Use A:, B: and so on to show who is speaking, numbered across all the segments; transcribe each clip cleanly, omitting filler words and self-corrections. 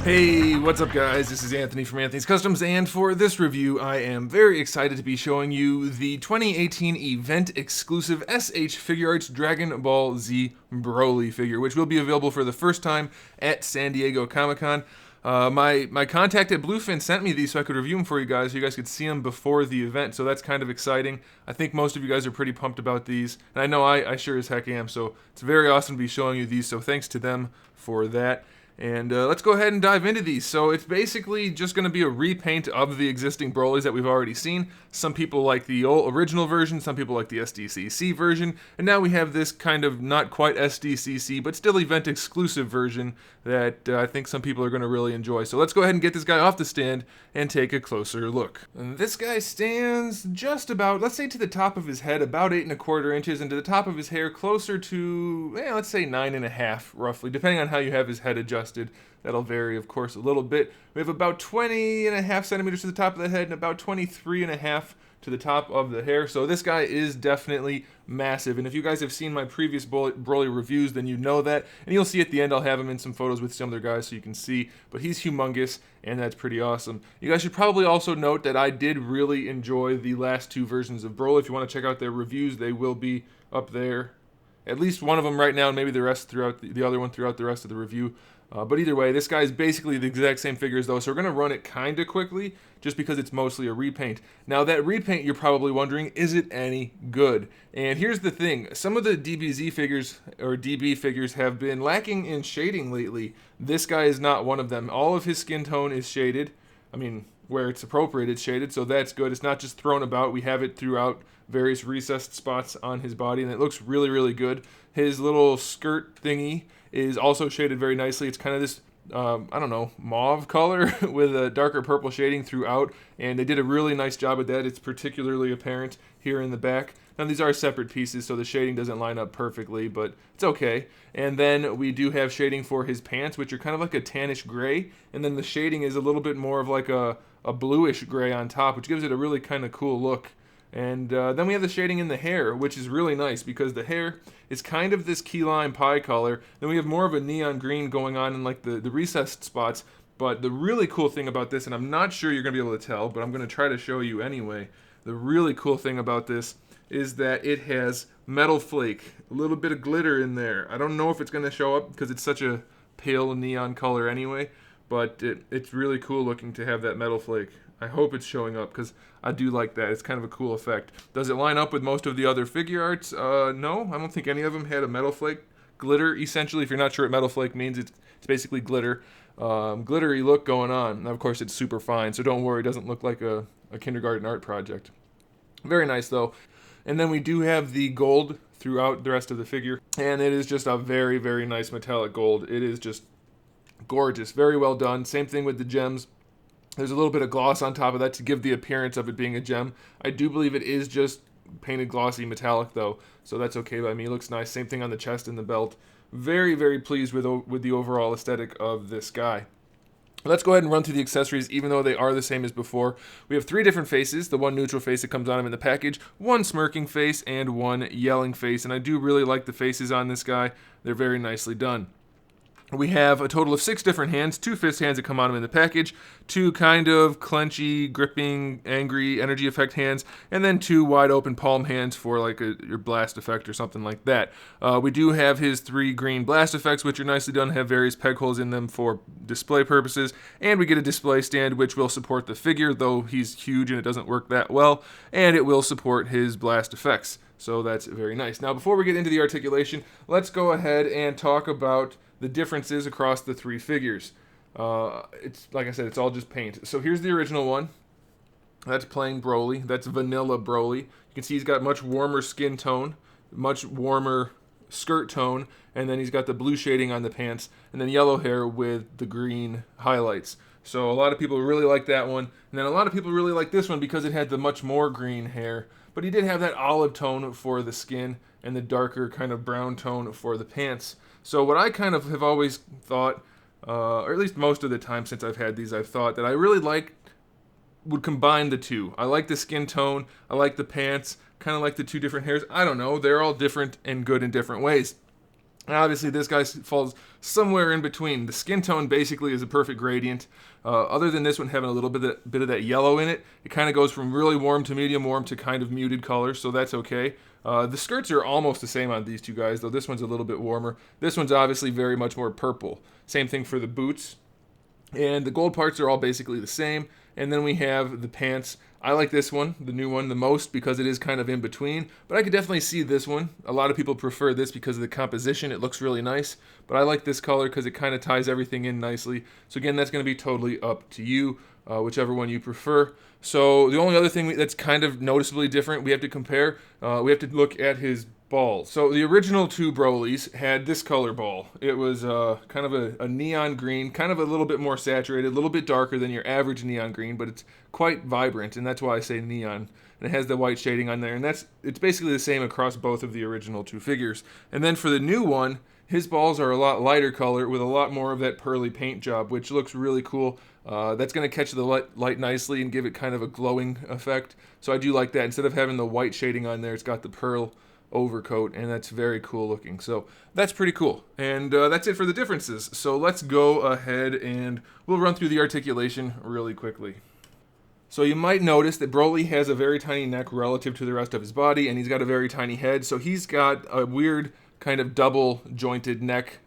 A: Hey, what's up guys? This is Anthony from Anthony's Customs, and for this review I am very excited to be showing you the 2018 event exclusive SH Figuarts Dragon Ball Z BROLY figure, which will be available for the first time at San Diego Comic-Con. My contact at Bluefin sent me these so I could review them for you guys, so you guys could see them before the event, so that's kind of exciting. I think most of you guys are pretty pumped about these, and I know I sure as heck am, so it's very awesome to be showing you these, so thanks to them for that. And let's go ahead and dive into these. So it's basically just going to be a repaint of the existing Brolys that we've already seen. Some people like the original version, some people like the SDCC version, and now we have this kind of not quite SDCC, but still event exclusive version that I think some people are going to really enjoy. So let's go ahead and get this guy off the stand and take a closer look. And this guy stands just about, let's say to the top of his head, about 8 1/4 inches, and to the top of his hair closer to, let's say 9 1/2 roughly, depending on how you have his head adjusted. That'll vary, of course, a little bit. We have about 20 1/2 centimeters to the top of the head and about 23 1/2 to the top of the hair. So this guy is definitely massive. And if you guys have seen my previous Broly reviews, then you know that. And you'll see at the end, I'll have him in some photos with some other guys so you can see. But he's humongous, and that's pretty awesome. You guys should probably also note that I did really enjoy the last two versions of Broly. If you want to check out their reviews, they will be up there. At least one of them right now, and maybe the rest throughout the other one throughout the rest of the review. But either way, this guy is basically the exact same figures though, so we're going to run it kind of quickly, just because it's mostly a repaint. Now that repaint, you're probably wondering, is it any good? And here's the thing, some of the DBZ figures, or DB figures, have been lacking in shading lately. This guy is not one of them. All of his skin tone is shaded. I mean, where it's appropriate, it's shaded, so that's good. It's not just thrown about. We have it throughout various recessed spots on his body, and it looks really, really good. His little skirt thingy is also shaded very nicely. It's kind of this, I don't know, mauve color with a darker purple shading throughout, and they did a really nice job with that. It's particularly apparent here in the back. Now these are separate pieces, so the shading doesn't line up perfectly, but it's okay. And then we do have shading for his pants, which are kind of like a tannish gray, and then the shading is a little bit more of like a bluish gray on top, which gives it a really kind of cool look. And then we have the shading in the hair, which is really nice because the hair is kind of this key lime pie color. Then we have more of a neon green going on in like the recessed spots. But the really cool thing about this, and I'm not sure you're going to be able to tell, but I'm going to try to show you anyway. The really cool thing about this is that it has metal flake, a little bit of glitter in there. I don't know if it's going to show up because it's such a pale neon color anyway, but it's really cool looking to have that metal flake. I hope it's showing up because I do like that. It's kind of a cool effect. Does it line up with most of the other Figuarts? No, I don't think any of them had a metal flake. Glitter, essentially, if you're not sure what metal flake means, it's basically glitter. Glittery look going on. Now, of course, it's super fine, so don't worry. It doesn't look like a kindergarten art project. Very nice, though. And then we do have the gold throughout the rest of the figure, and it is just a very, very nice metallic gold. It is just gorgeous. Very well done. Same thing with the gems. There's a little bit of gloss on top of that to give the appearance of it being a gem. I do believe it is just painted glossy metallic though, so that's okay by me. It looks nice. Same thing on the chest and the belt. Very, very pleased with the overall aesthetic of this guy. Let's go ahead and run through the accessories, even though they are the same as before. We have 3 different faces. The one neutral face that comes on him in the package, one smirking face, and one yelling face. And I do really like the faces on this guy. They're very nicely done. We have a total of 6 different hands, 2 fist hands that come on him in the package, 2 kind of clenchy, gripping, angry energy effect hands, and then 2 wide open palm hands for like your blast effect or something like that. We do have his 3 green blast effects, which are nicely done, have various peg holes in them for display purposes, and we get a display stand which will support the figure, though he's huge and it doesn't work that well, and it will support his blast effects. So that's very nice. Now before we get into the articulation, let's go ahead and talk about the differences across the 3 figures. It's like I said, it's all just paint. So here's the original one. That's plain Broly. That's vanilla Broly. You can see he's got much warmer skin tone, much warmer skirt tone, and then he's got the blue shading on the pants, and then yellow hair with the green highlights. So a lot of people really like that one, and then a lot of people really like this one because it had the much more green hair. But he did have that olive tone for the skin and the darker kind of brown tone for the pants. So what I kind of have always thought, or at least most of the time since I've had these, I've thought that I really would combine the two. I like the skin tone, I like the pants, kind of like the 2 different hairs. I don't know, they're all different and good in different ways. And obviously, this guy falls somewhere in between. The skin tone basically is a perfect gradient. Other than this one having a little bit of that yellow in it, it kind of goes from really warm to medium warm to kind of muted color, so that's okay. The skirts are almost the same on these two guys, though this one's a little bit warmer. This one's obviously very much more purple. Same thing for the boots. And the gold parts are all basically the same. And then we have the pants. I like this one, the new one, the most because it is kind of in between. But I could definitely see this one. A lot of people prefer this because of the composition. It looks really nice. But I like this color because it kind of ties everything in nicely. So again, that's going to be totally up to you, whichever one you prefer. So the only other thing that's kind of noticeably different we have to compare, we have to look at his ball. So the original two BROLYs had this color ball. It was kind of a neon green, kind of a little bit more saturated, a little bit darker than your average neon green, but it's quite vibrant, and that's why I say neon. And it has the white shading on there, and it's basically the same across both of the original two figures. And then for the new one, his balls are a lot lighter color with a lot more of that pearly paint job, which looks really cool. That's going to catch the light nicely and give it kind of a glowing effect. So I do like that. Instead of having the white shading on there, it's got the pearl overcoat, and that's very cool looking. So that's pretty cool. And that's it for the differences. So let's go ahead and we'll run through the articulation really quickly. So you might notice that BROLY has a very tiny neck relative to the rest of his body, and he's got a very tiny head. So he's got a weird kind of double jointed neck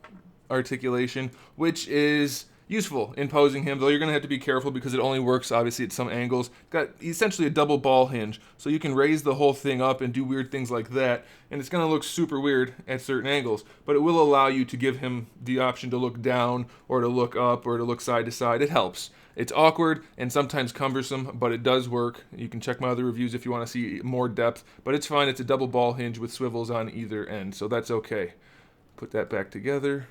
A: articulation, which is useful in posing him, though you're going to have to be careful because it only works obviously at some angles. Got essentially a double ball hinge, so you can raise the whole thing up and do weird things like that, and it's going to look super weird at certain angles, but it will allow you to give him the option to look down or to look up or to look side to side. It helps. It's awkward and sometimes cumbersome, but it does work. You can check my other reviews if you want to see more depth, but it's fine. It's a double ball hinge with swivels on either end, so that's okay. Put that back together.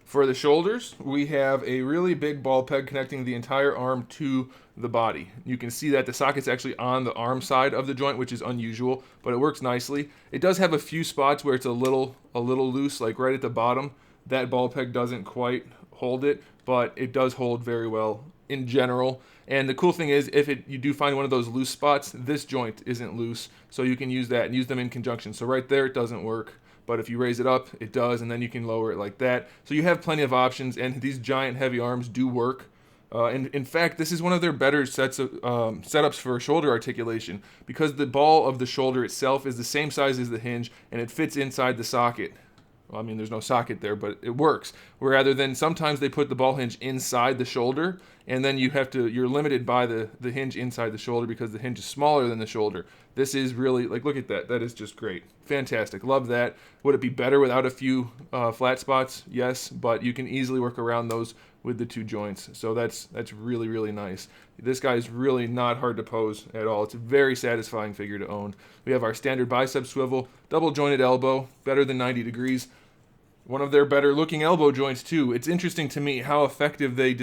A: For the shoulders, we have a really big ball peg connecting the entire arm to the body. You can see that the socket's actually on the arm side of the joint, which is unusual, but it works nicely. It does have a few spots where it's a little loose, like right at the bottom. That ball peg doesn't quite hold it, but it does hold very well in general. And the cool thing is, if you do find one of those loose spots, this joint isn't loose, so you can use that and use them in conjunction. So right there, it doesn't work. But if you raise it up, it does, and then you can lower it like that. So you have plenty of options, and these giant heavy arms do work. And in fact, this is one of their better setups for shoulder articulation because the ball of the shoulder itself is the same size as the hinge, and it fits inside the socket. Well, I mean, there's no socket there, but it works. Rather than sometimes they put the ball hinge inside the shoulder, and then you're limited by the hinge inside the shoulder because the hinge is smaller than the shoulder. This is really, like, look at that. That is just great. Fantastic. Love that. Would it be better without a few flat spots? Yes, but you can easily work around those with the two joints. So that's really, really nice. This guy is really not hard to pose at all. It's a very satisfying figure to own. We have our standard bicep swivel, double jointed elbow, better than 90 degrees. One of their better looking elbow joints too. It's interesting to me how effectively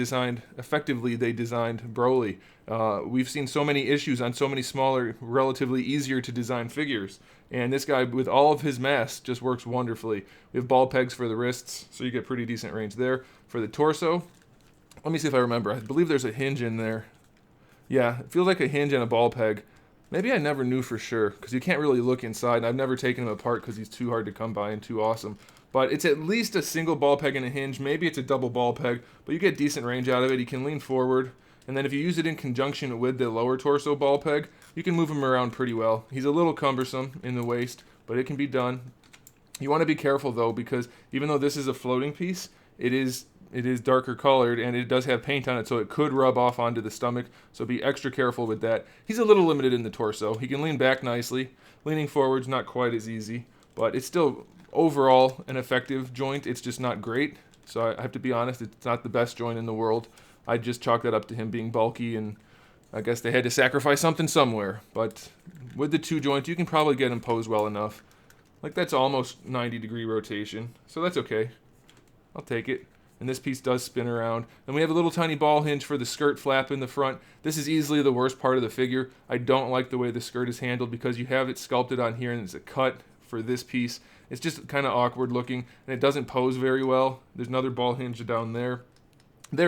A: they designed BROLY. We've seen so many issues on so many smaller, relatively easier to design figures. And this guy, with all of his mass, just works wonderfully. We have ball pegs for the wrists, so you get pretty decent range there. For the torso, let me see if I remember. I believe there's a hinge in there. Yeah, it feels like a hinge and a ball peg. Maybe I never knew for sure, because you can't really look inside, and I've never taken him apart because he's too hard to come by and too awesome. But it's at least a single ball peg and a hinge. Maybe it's a double ball peg, but you get decent range out of it. You can lean forward, and then if you use it in conjunction with the lower torso ball peg, you can move him around pretty well. He's a little cumbersome in the waist, but it can be done. You want to be careful, though, because even though this is a floating piece, it is darker colored, and it does have paint on it, so it could rub off onto the stomach, so be extra careful with that. He's a little limited in the torso. He can lean back nicely. Leaning forward's not quite as easy, but it's still overall an effective joint. It's just not great, so I have to be honest, it's not the best joint in the world. I just chalk that up to him being bulky, and I guess they had to sacrifice something somewhere. But with the two joints, you can probably get him posed well enough. Like, that's almost 90-degree rotation, so that's okay. I'll take it. And this piece does spin around. And we have a little tiny ball hinge for the skirt flap in the front. This is easily the worst part of the figure. I don't like the way the skirt is handled because you have it sculpted on here and it's a cut for this piece. It's just kind of awkward looking, and it doesn't pose very well. There's another ball hinge down there. they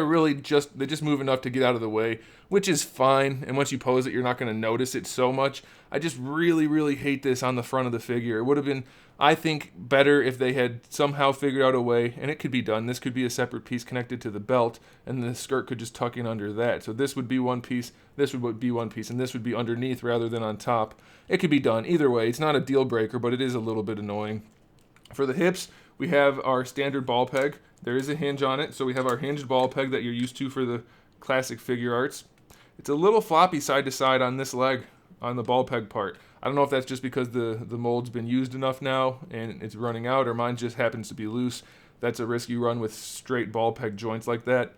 A: just move enough to get out of the way, which is fine. And once you pose it, you're not going to notice it so much. I just really, really hate this on the front of the figure. It would have been, I think, better if they had somehow figured out a way, and it could be done. This could be a separate piece connected to the belt, and the skirt could just tuck in under that. So this would be one piece, this would be one piece, and this would be underneath rather than on top. It could be done either way. It's not a deal breaker, but it is a little bit annoying. For the hips, we have our standard ball peg. There is a hinge on it, so we have our hinged ball peg that you're used to for the classic Figuarts. It's a little floppy side to side on this leg, on the ball peg part. I don't know if that's just because the mold's been used enough now and it's running out, or mine just happens to be loose. That's a risk you run with straight ball peg joints like that.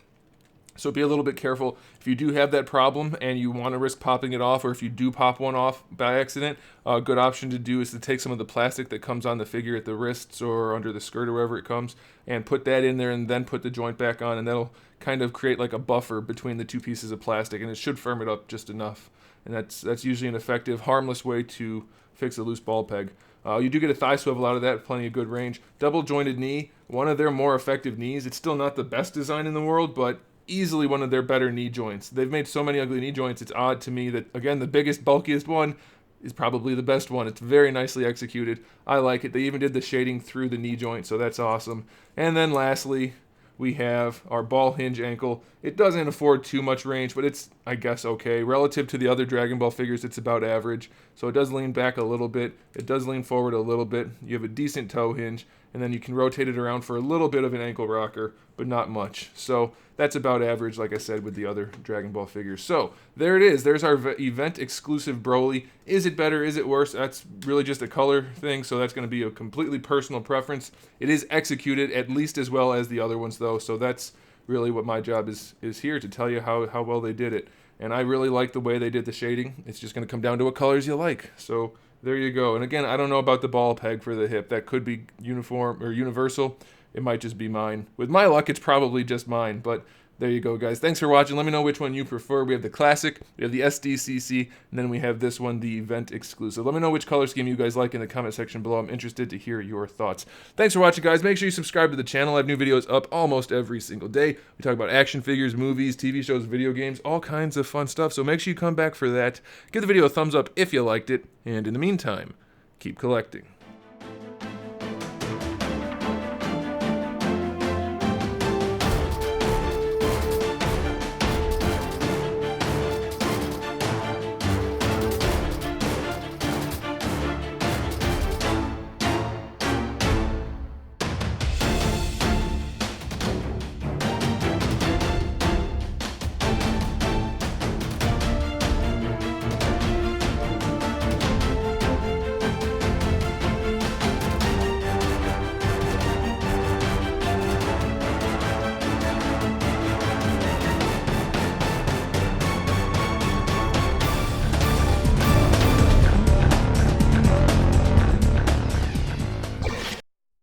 A: So be a little bit careful. If you do have that problem and you want to risk popping it off, or if you do pop one off by accident, a good option to do is to take some of the plastic that comes on the figure at the wrists or under the skirt or wherever it comes, and put that in there and then put the joint back on, and that'll kind of create like a buffer between the two pieces of plastic, and it should firm it up just enough. And that's usually an effective, harmless way to fix a loose ball peg. You do get a thigh swivel out of that, plenty of good range. Double jointed knee, one of their more effective knees. It's still not the best design in the world, but easily one of their better knee joints. They've made so many ugly knee joints, it's odd to me that, again, the biggest, bulkiest one is probably the best one. It's very nicely executed. I like it. They even did the shading through the knee joint, so that's awesome. And then lastly, we have our ball hinge ankle. It doesn't afford too much range, but it's, I guess, okay. Relative to the other Dragon Ball figures, it's about average. So it does lean back a little bit. It does lean forward a little bit. You have a decent toe hinge, and then you can rotate it around for a little bit of an ankle rocker, but not much. So that's about average, like I said, with the other Dragon Ball figures. So there it is. There's our event-exclusive Broly. Is it better? Is it worse? That's really just a color thing, so that's going to be a completely personal preference. It is executed at least as well as the other ones, though, so that's really what my job is here, to tell you how well they did it. And I really like the way they did the shading. It's just going to come down to what colors you like. So there you go. And again, I don't know about the ball peg for the hip. That could be uniform or universal. It might just be mine. With my luck, it's probably just mine, but there you go, guys. Thanks for watching. Let me know which one you prefer. We have the classic, we have the SDCC, and then we have this one, the event exclusive. Let me know which color scheme you guys like in the comment section below. I'm interested to hear your thoughts. Thanks for watching, guys. Make sure you subscribe to the channel. I have new videos up almost every single day. We talk about action figures, movies, TV shows, video games, all kinds of fun stuff, so make sure you come back for that. Give the video a thumbs up if you liked it, and in the meantime, keep collecting.